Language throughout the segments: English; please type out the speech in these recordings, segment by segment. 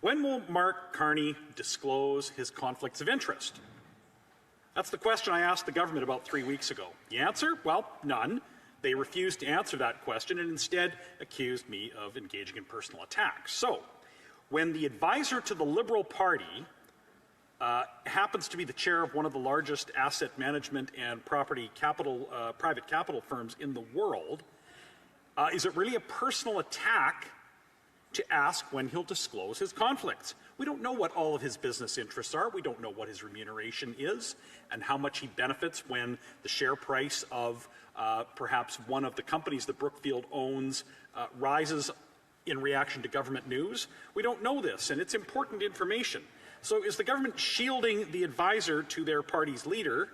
When will Marc Carney disclose his conflicts of interest? That's the question I asked the government about 3 weeks ago. The answer? Well, none. They refused to answer that question and instead accused me of engaging in personal attacks. So, when the advisor to the Liberal Party happens to be the chair of one of the largest asset management and private capital firms in the world, is it really a personal attack to ask when he'll disclose his conflicts? We don't know what all of his business interests are. We don't know what his remuneration is and how much he benefits when the share price of perhaps one of the companies that Brookfield owns rises in reaction to government news. We don't know this, and it's important information. So is the government shielding the advisor to their party's leader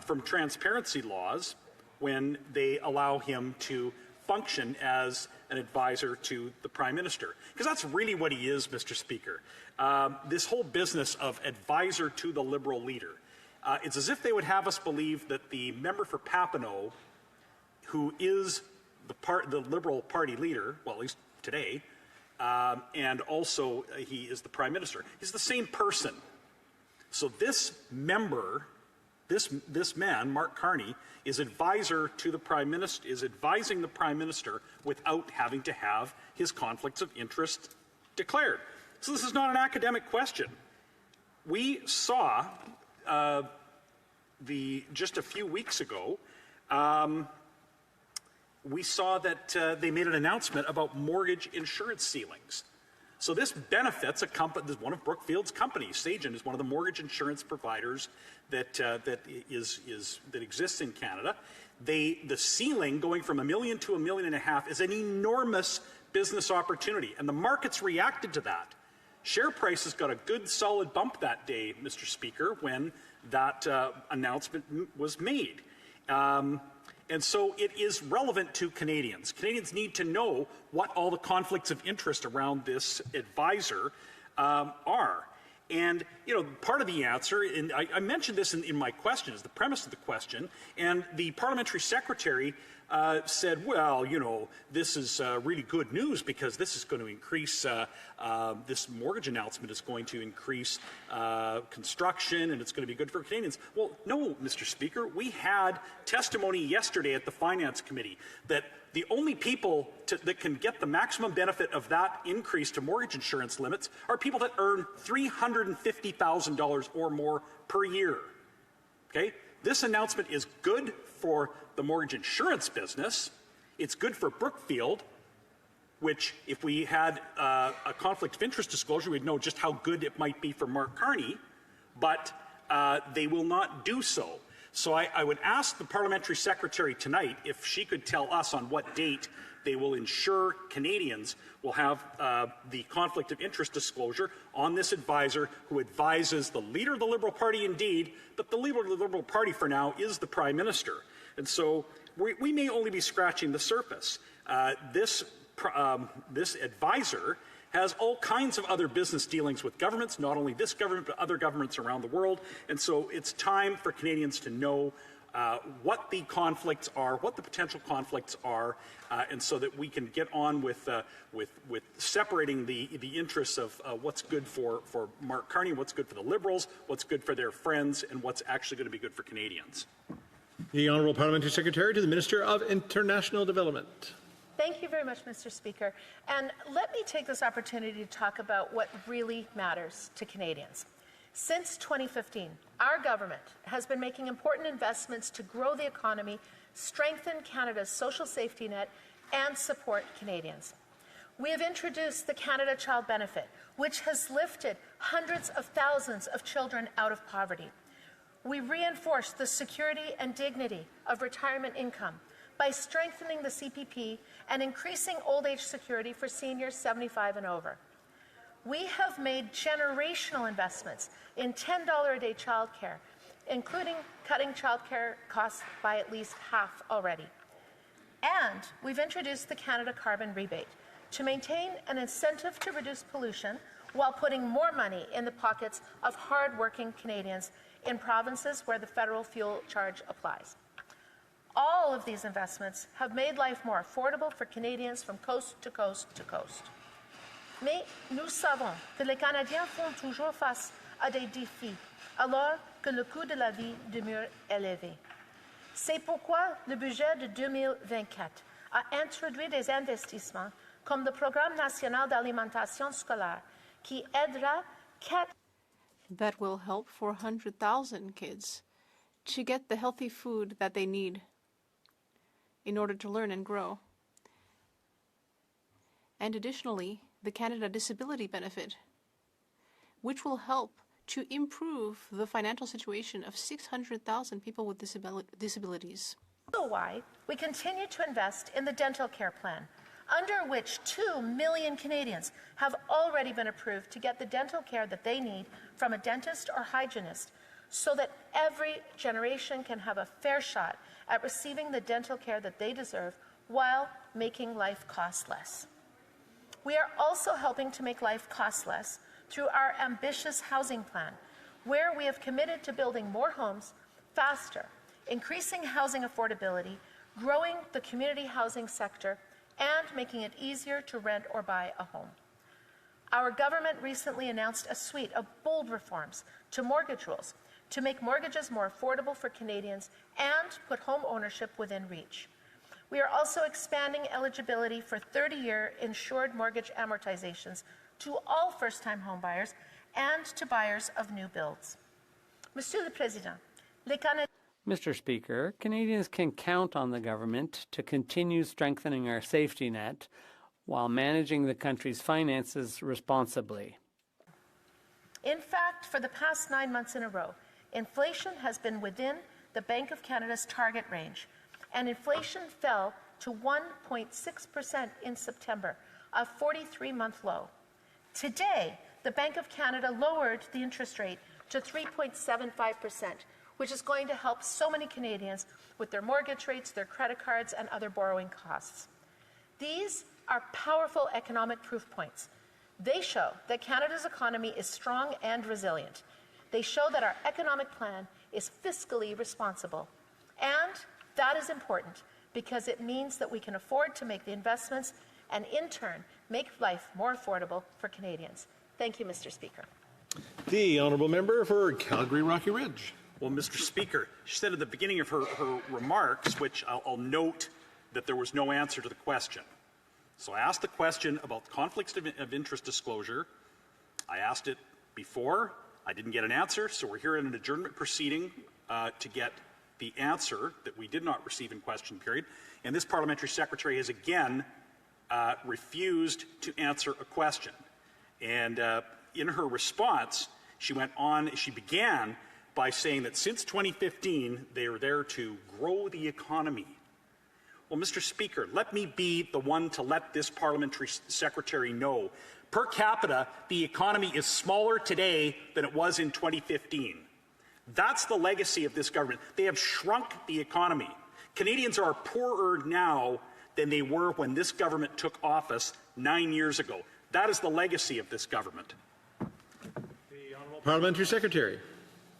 from transparency laws when they allow him to function as an advisor to the Prime Minister? Because that's really what he is, Mr. Speaker. This whole business of advisor to the Liberal leader. It's as if they would have us believe that the member for Papineau, who is the Liberal Party leader, well, at least today, and also he is the Prime Minister, he's the same person. So this member, this man, Marc Carney, is advisor to the Prime Minister, is advising the Prime Minister without having to have his conflicts of interest declared. So this is not an academic question. We saw just a few weeks ago, we saw that they made an announcement about mortgage insurance ceilings. So this benefits one of Brookfield's companies. Sagen is one of the mortgage insurance providers that exists in Canada. The ceiling going from $1 million to $1.5 million is an enormous business opportunity, and the markets reacted to that. Share prices got a good solid bump that day, Mr. Speaker, when that announcement was made. And so it is relevant to Canadians. Canadians need to know what all the conflicts of interest around this advisor are. And, you know, part of the answer, and I mentioned this in my question, is the premise of the question, and the parliamentary secretary said, well, you know, this is really good news because this is going to increase, this mortgage announcement is going to increase construction and it's going to be good for Canadians. Well, no, Mr. Speaker, we had testimony yesterday at the Finance Committee that the only people that can get the maximum benefit of that increase to mortgage insurance limits are people that earn $350,000 or more per year. Okay? This announcement is good for the mortgage insurance business. It's good for Brookfield, which if we had a conflict of interest disclosure, we'd know just how good it might be for Marc Carney, but they will not do so. So I would ask the parliamentary secretary tonight if she could tell us on what date they will ensure Canadians will have the conflict of interest disclosure on this advisor who advises the leader of the Liberal Party indeed, but the leader of the Liberal Party for now is the Prime Minister. And so we may only be scratching the surface. This advisor has all kinds of other business dealings with governments, not only this government, but other governments around the world. And so it's time for Canadians to know what the conflicts are, what the potential conflicts are, and so that we can get on with separating the interests of what's good for Marc Carney, what's good for the Liberals, what's good for their friends, and what's actually going to be good for Canadians. The Honourable Parliamentary Secretary to the Minister of International Development. Thank you very much, Mr. Speaker. And let me take this opportunity to talk about what really matters to Canadians. Since 2015, our government has been making important investments to grow the economy, strengthen Canada's social safety net, and support Canadians. We have introduced the Canada Child Benefit, which has lifted hundreds of thousands of children out of poverty. We reinforced the security and dignity of retirement income by strengthening the CPP and increasing old age security for seniors 75 and over. We have made generational investments in $10 a day childcare, including cutting childcare costs by at least half already. And we've introduced the Canada Carbon Rebate to maintain an incentive to reduce pollution while putting more money in the pockets of hard-working Canadians in provinces where the federal fuel charge applies. All of these investments have made life more affordable for Canadians from coast to coast to coast. Mais nous savons que les Canadiens font toujours face à des défis, alors que le coût de la vie demeure élevé. C'est pourquoi le budget de 2024 a introduit des investissements comme le Programme national d'alimentation scolaire qui aidera 4 that will help 400,000 kids to get the healthy food that they need in order to learn and grow. And additionally, the Canada Disability Benefit, which will help to improve the financial situation of 600,000 people with disabilities. Also why we continue to invest in the dental care plan, under which 2 million Canadians have already been approved to get the dental care that they need from a dentist or hygienist, so that every generation can have a fair shot at receiving the dental care that they deserve while making life cost less. We are also helping to make life cost less through our ambitious housing plan, where we have committed to building more homes faster, increasing housing affordability, growing the community housing sector, and making it easier to rent or buy a home. Our government recently announced a suite of bold reforms to mortgage rules to make mortgages more affordable for Canadians and put home ownership within reach. We are also expanding eligibility for 30-year insured mortgage amortizations to all first-time homebuyers and to buyers of new builds. Monsieur le Président, les Canadiens Mr. Speaker, Canadians can count on the government to continue strengthening our safety net while managing the country's finances responsibly. In fact, for the past 9 months in a row, inflation has been within the Bank of Canada's target range, and inflation fell to 1.6% in September, a 43-month low. Today, the Bank of Canada lowered the interest rate to 3.75%, which is going to help so many Canadians with their mortgage rates, their credit cards, and other borrowing costs. These are powerful economic proof points. They show that Canada's economy is strong and resilient. They show that our economic plan is fiscally responsible. And that is important because it means that we can afford to make the investments and, in turn, make life more affordable for Canadians. Thank you, Mr. Speaker. The honourable member for Calgary Rocky Ridge. Well, Mr. Speaker, she said at the beginning of her remarks, which I'll note that there was no answer to the question. So I asked the question about conflicts of interest disclosure. I asked it before. I didn't get an answer, so we're here in an adjournment proceeding to get the answer that we did not receive in question period. And this parliamentary secretary has again refused to answer a question. And in her response, she began by saying that since 2015, they are there to grow the economy. Well, Mr. Speaker, let me be the one to let this parliamentary secretary know. Per capita, the economy is smaller today than it was in 2015. That's the legacy of this government. They have shrunk the economy. Canadians are poorer now than they were when this government took office 9 years ago. That is the legacy of this government. The honourable parliamentary secretary.